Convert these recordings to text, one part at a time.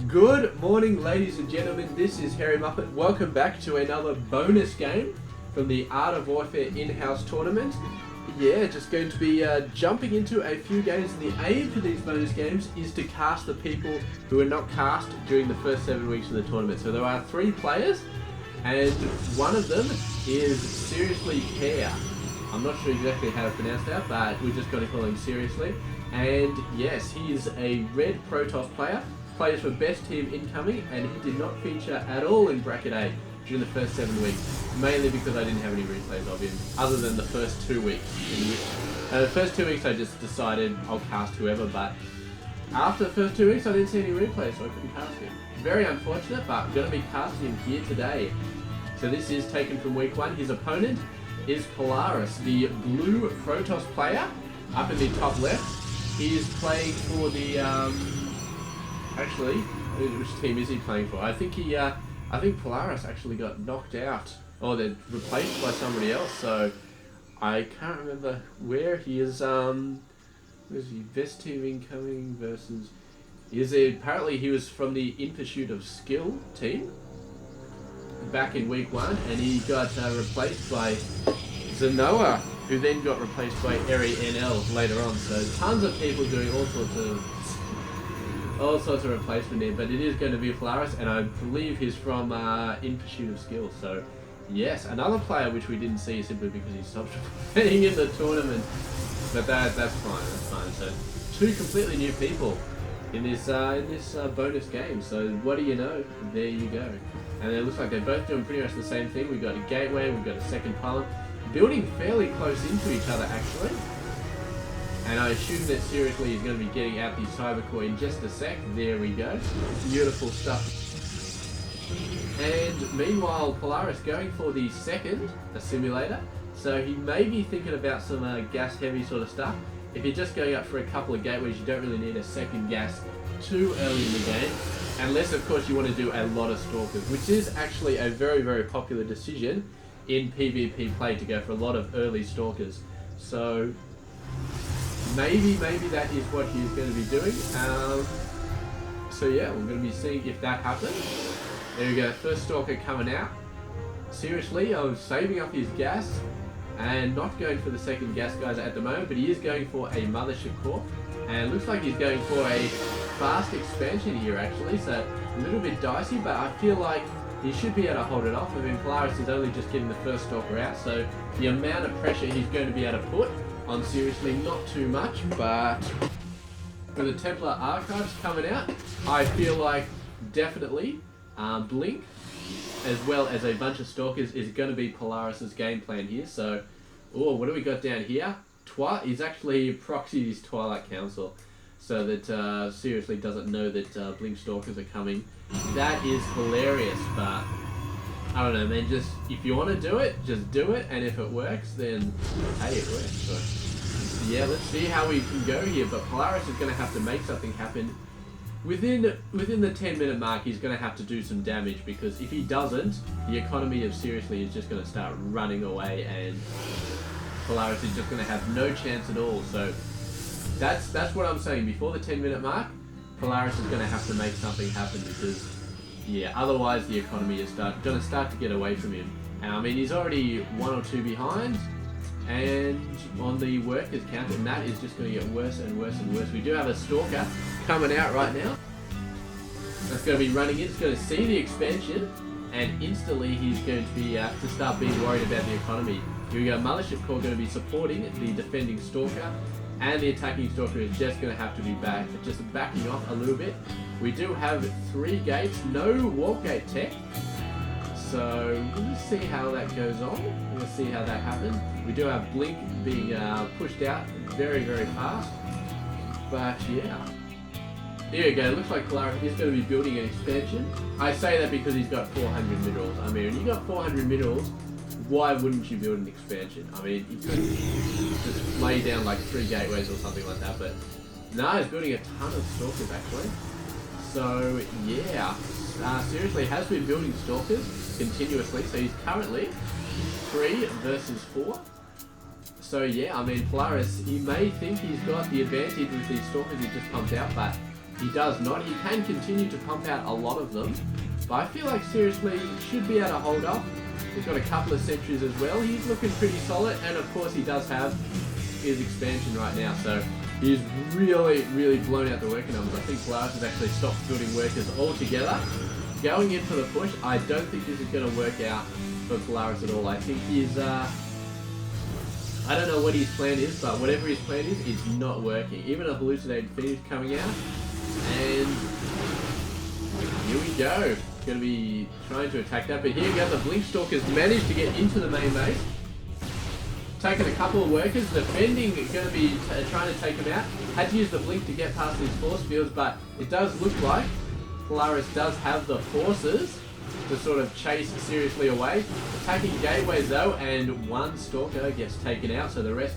Good morning, ladies and gentlemen. This is Harry Muppet. Welcome back to another bonus game from the Art of Warfare in-house tournament. Yeah, just going to be jumping into a few games. And the aim for these bonus games is to cast the people who are not cast during the first 7 weeks of the tournament. So there are 3 players, and one of them is SrslyKare. I'm not sure exactly how to pronounce that, but we're just going to call him Seriously. And yes, he is a red Protoss player. Plays for best team incoming, and he did not feature at all in bracket A during the first 7 weeks, mainly because I didn't have any replays of him, other than the first 2 weeks. The first 2 weeks I just decided I'll cast whoever, but after the first 2 weeks I didn't see any replays, so I couldn't cast him. Very unfortunate, but I'm going to be casting him here today. So this is taken from week 1. His opponent is Polaris, the blue Protoss player, up in the top left. He is playing for the... Actually, which team is he playing for? I think Polaris actually got knocked out, or they're replaced by somebody else. So I can't remember where he is. Where's he? Best team incoming versus. Apparently he was from the In Pursuit of Skill team back in week 1, and he got replaced by Zenoa, who then got replaced by Eri NL later on. So tons of people doing all sorts of replacement here, but it is going to be Polaris, and I believe he's from In Pursuit of Skill. So yes, another player which we didn't see simply because he stopped playing in the tournament, but that's fine. So 2 completely new people in this bonus game. So what do you know? There you go. And it looks like they're both doing pretty much the same thing. We've got a gateway, we've got a second pylon, building fairly close into each other actually. And I assume that Seriously is going to be getting out the cyber core in just a sec. There we go. Beautiful stuff. And meanwhile, Polaris going for the second assimilator. So he may be thinking about some gas heavy sort of stuff. If you're just going up for a couple of gateways, you don't really need a second gas too early in the game. Unless, of course, you want to do a lot of stalkers, which is actually a very, very popular decision in PvP play, to go for a lot of early stalkers. So maybe that is what he's going to be doing. So yeah, we're going to be seeing if that happens. There we go, first stalker coming out. Seriously, I was saving up his gas and not going for the second gas guys at the moment, but he is going for a mothership core. And it looks like he's going for a fast expansion here actually, so a little bit dicey, but I feel like he should be able to hold it off. I mean, Polaris is only just getting the first stalker out, so the amount of pressure he's going to be able to put on Seriously, not too much, but with the Templar Archives coming out, I feel like definitely Blink, as well as a bunch of stalkers, is going to be Polaris's game plan here. So, what do we got down here? He's actually proxied his Twilight Council, so that Seriously doesn't know that Blink stalkers are coming. That is hilarious, but I don't know, man, just, if you want to do it, just do it, and if it works, then, hey, it works. So, yeah, let's see how we can go here, but Polaris is going to have to make something happen. Within the 10-minute mark, he's going to have to do some damage, because if he doesn't, the economy of Seriously is just going to start running away, and Polaris is just going to have no chance at all. So, that's what I'm saying. Before the 10-minute mark, Polaris is going to have to make something happen, because yeah, otherwise the economy is going to start to get away from him. And I mean, he's already 1 or 2 behind, and on the workers count, and that is just going to get worse and worse and worse. We do have a stalker coming out right now. That's going to be running in. It's going to see the expansion, and instantly he's going to be to start being worried about the economy. Here we go. Mothership Core going to be supporting the defending stalker, and the attacking stalker is just going to have to be just backing off a little bit. We do have 3 gates, no warp gate tech. So we'll just see how that goes on. We'll see how that happens. We do have Blink being pushed out very, very fast. But yeah. Here we go. Looks like Polaris is going to be building an expansion. I say that because he's got 400 minerals. I mean, when you got 400 minerals, why wouldn't you build an expansion? I mean, you could just lay down like 3 gateways or something like that, but no, he's building a ton of stalkers actually. So yeah, Seriously has been building stalkers continuously, so he's currently 3 versus 4. So yeah, I mean, Polaris, he may think he's got the advantage with these stalkers he just pumped out, but he does not. He can continue to pump out a lot of them, but I feel like seriously should be able to hold up. He's got a couple of sentries as well. He's looking pretty solid, and of course he does have his expansion right now, so he's really blown out the worker numbers. I think Polaris has actually stopped building workers altogether. Going in for the push, I don't think this is going to work out for Polaris at all. I think he's, I don't know what his plan is, but whatever his plan is, it's not working. Even a hallucinated Phoenix coming out, and here we go. Going to be trying to attack that, but here we go. The Blink Stalkers managed to get into the main base. Taking a couple of workers, defending, going to be trying to take him out. Had to use the Blink to get past these force fields, but it does look like Polaris does have the forces to sort of chase seriously away. Attacking gateways though, and one Stalker gets taken out, so the rest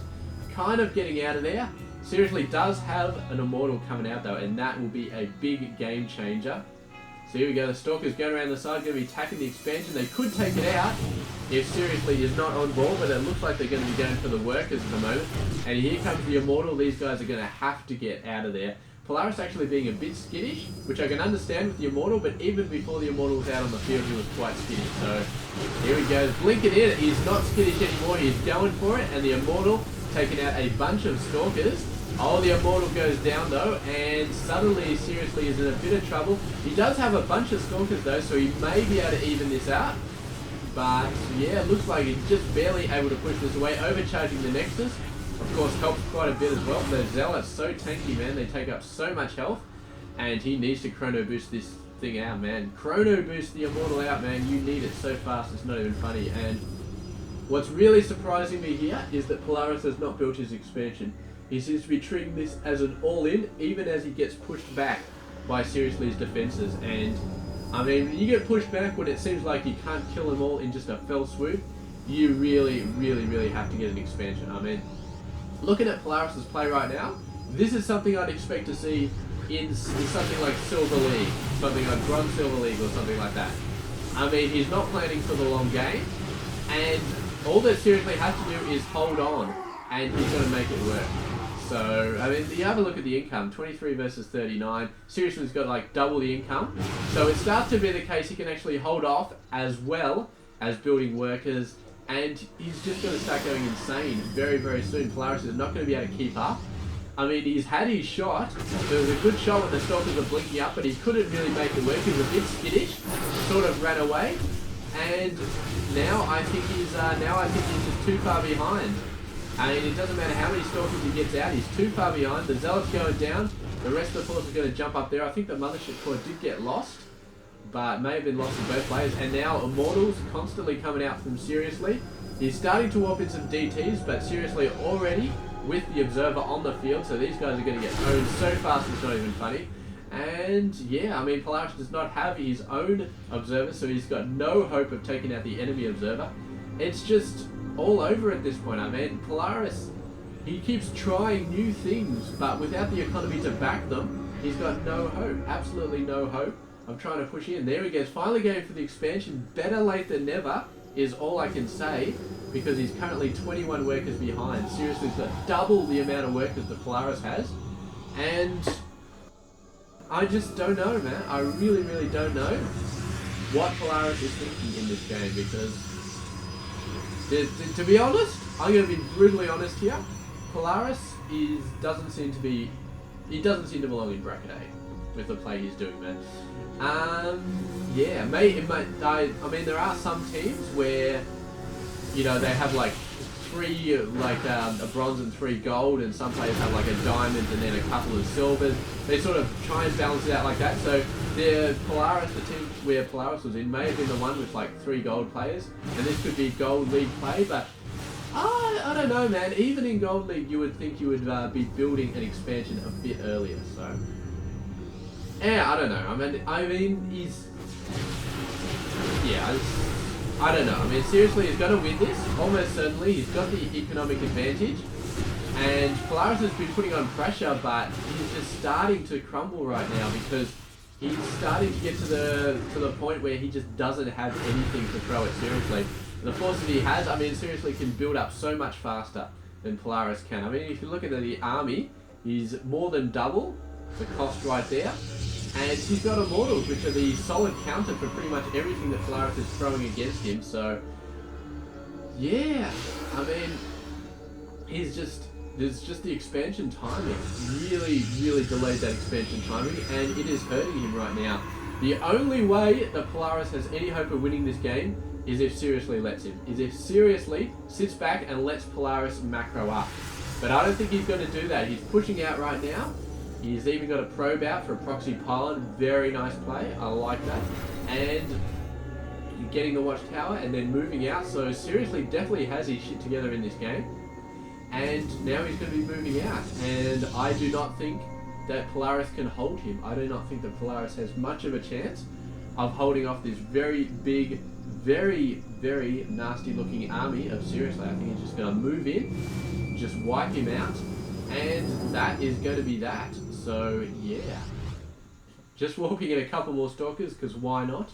kind of getting out of there. Seriously does have an Immortal coming out though, and that will be a big game changer. So here we go, the Stalkers going around the side, going to be attacking the expansion. They could take it out if Seriously is not on board, but it looks like they're going to be going for the workers at the moment. And here comes the Immortal. These guys are going to have to get out of there. Polaris actually being a bit skittish, which I can understand with the Immortal, but even before the Immortal was out on the field, he was quite skittish. So here he goes, blinking in. He's not skittish anymore, he's going for it, and the Immortal taking out a bunch of Stalkers. Oh, the Immortal goes down though, and suddenly Seriously is in a bit of trouble. He does have a bunch of Stalkers though, so he may be able to even this out. But yeah, it looks like he's just barely able to push this away, overcharging the Nexus. Of course, helps quite a bit as well. The Zealot's so tanky, man. They take up so much health, and he needs to chrono boost this thing out, man. Chrono boost the Immortal out, man. You need it so fast, it's not even funny. And what's really surprising me here is that Polaris has not built his expansion. He seems to be treating this as an all-in, even as he gets pushed back by Seriously's defenses. And I mean, you get pushed back when it seems like you can't kill them all in just a fell swoop. You really have to get an expansion. I mean, looking at Polaris's play right now, this is something I'd expect to see in something like Silver League, something like Bronze Silver League or something like that. I mean, he's not planning for the long game, and all that Seriously has to do is hold on, and he's going to make it work. So, I mean, you have a look at the income, 23 versus 39. Seriously's got like double the income. So it starts to be the case he can actually hold off as well as building workers, and he's just going to start going insane very soon. Polaris is not going to be able to keep up. I mean, he's had his shot. There was a good shot when the Stalkers were blinking up, but he couldn't really make it work. He was a bit skittish, sort of ran away, and now I think he's just too far behind. I mean, it doesn't matter how many Stalkers he gets out, he's too far behind. The Zealot's going down, the rest of the force is going to jump up there. I think the Mothership Core did get lost, but may have been lost to both players. And now Immortals constantly coming out from Seriously. He's starting to warp in some DTs, but Seriously already with the Observer on the field, so these guys are going to get owned so fast it's not even funny. And yeah, I mean, Polaris does not have his own Observer, so he's got no hope of taking out the enemy Observer. It's just all over at this point. I mean, Polaris, he keeps trying new things, but without the economy to back them, he's got no hope, absolutely no hope. I'm trying to push in. There he goes, finally going for the expansion. Better late than never is all I can say, because he's currently 21 workers behind. Seriously, he's got double the amount of workers that Polaris has, and I just don't know, man. I really don't know what Polaris is thinking in this game, because to be honest, I'm going to be brutally honest here. Polaris doesn't seem to belong in bracket A with the play he's doing, man. Yeah, I mean, there are some teams where, you know, they have like three, a bronze and 3 gold, and some players have like a diamond and then a couple of silvers. They sort of try and balance it out like that. So the team where Polaris was in may have been the one with like 3 gold players, and this could be gold league play, but I don't know, man. Even in gold league, you would think you would be building an expansion a bit earlier. So yeah, I don't know. I mean, I don't know. I mean, seriously, he's going to win this, almost certainly. He's got the economic advantage, and Polaris has been putting on pressure, but he's just starting to crumble right now, because he's starting to get to the point where he just doesn't have anything to throw at Seriously. The forces he has, I mean, Seriously can build up so much faster than Polaris can. I mean, if you look at the army, he's more than double the cost right there. And he's got Immortals, which are the solid counter for pretty much everything that Polaris is throwing against him. So, yeah, I mean, there's just the expansion timing. Really, really delayed that expansion timing, and it is hurting him right now. The only way that Polaris has any hope of winning this game is if Seriously lets him. Is if Seriously sits back and lets Polaris macro up. But I don't think he's going to do that. He's pushing out right now. He's even got a probe out for a proxy pylon. Very nice play. I like that. And getting the watchtower and then moving out. So Seriously definitely has his shit together in this game. And now he's going to be moving out. And I do not think that Polaris can hold him. I do not think that Polaris has much of a chance of holding off this very big, very, very nasty looking army of Seriously. I think he's just going to move in, just wipe him out, and that is going to be that. So yeah, just walking in a couple more Stalkers, because why not?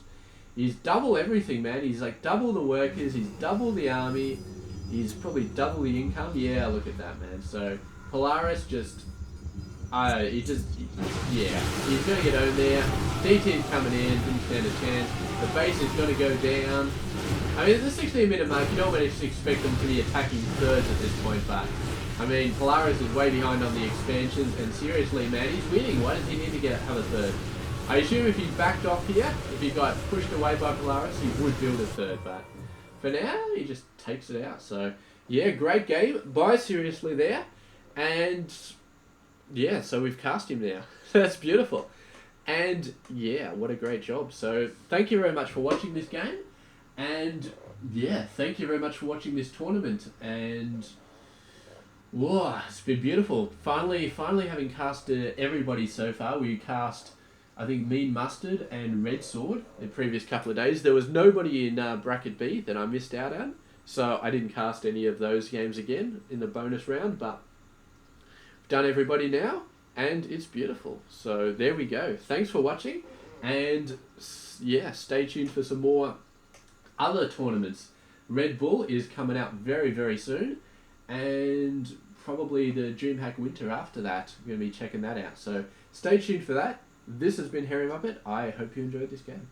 He's double everything, man. He's like double the workers, he's double the army, he's probably double the income. Yeah, look at that, man. So Polaris just... yeah, he's going to get owned there. DT's coming in, didn't stand a chance. The base is going to go down. I mean, at the 16-minute mark, you don't really expect them to be attacking thirds at this point, but I mean, Polaris is way behind on the expansions, and seriously, man, he's winning. Why does he need to have a third? I assume if he backed off here, if he got pushed away by Polaris, he would build a third, but for now, he just takes it out. So, yeah, great game. Buy Seriously there, and... yeah, so we've cast him now. That's beautiful. And yeah, what a great job. So thank you very much for watching this game. And yeah, thank you very much for watching this tournament. And whoa, it's been beautiful. Finally having casted everybody so far. We cast, I think, Mean Mustard and Red Sword the previous couple of days. There was nobody in bracket B that I missed out on. So I didn't cast any of those games again in the bonus round, but done everybody now, and it's beautiful. So there we go. Thanks for watching, and yeah, stay tuned for some more other tournaments. Red Bull is coming out very, very soon, and probably the DreamHack Winter after that. We're going to be checking that out. So stay tuned for that. This has been Hairy Muppet. I hope you enjoyed this game.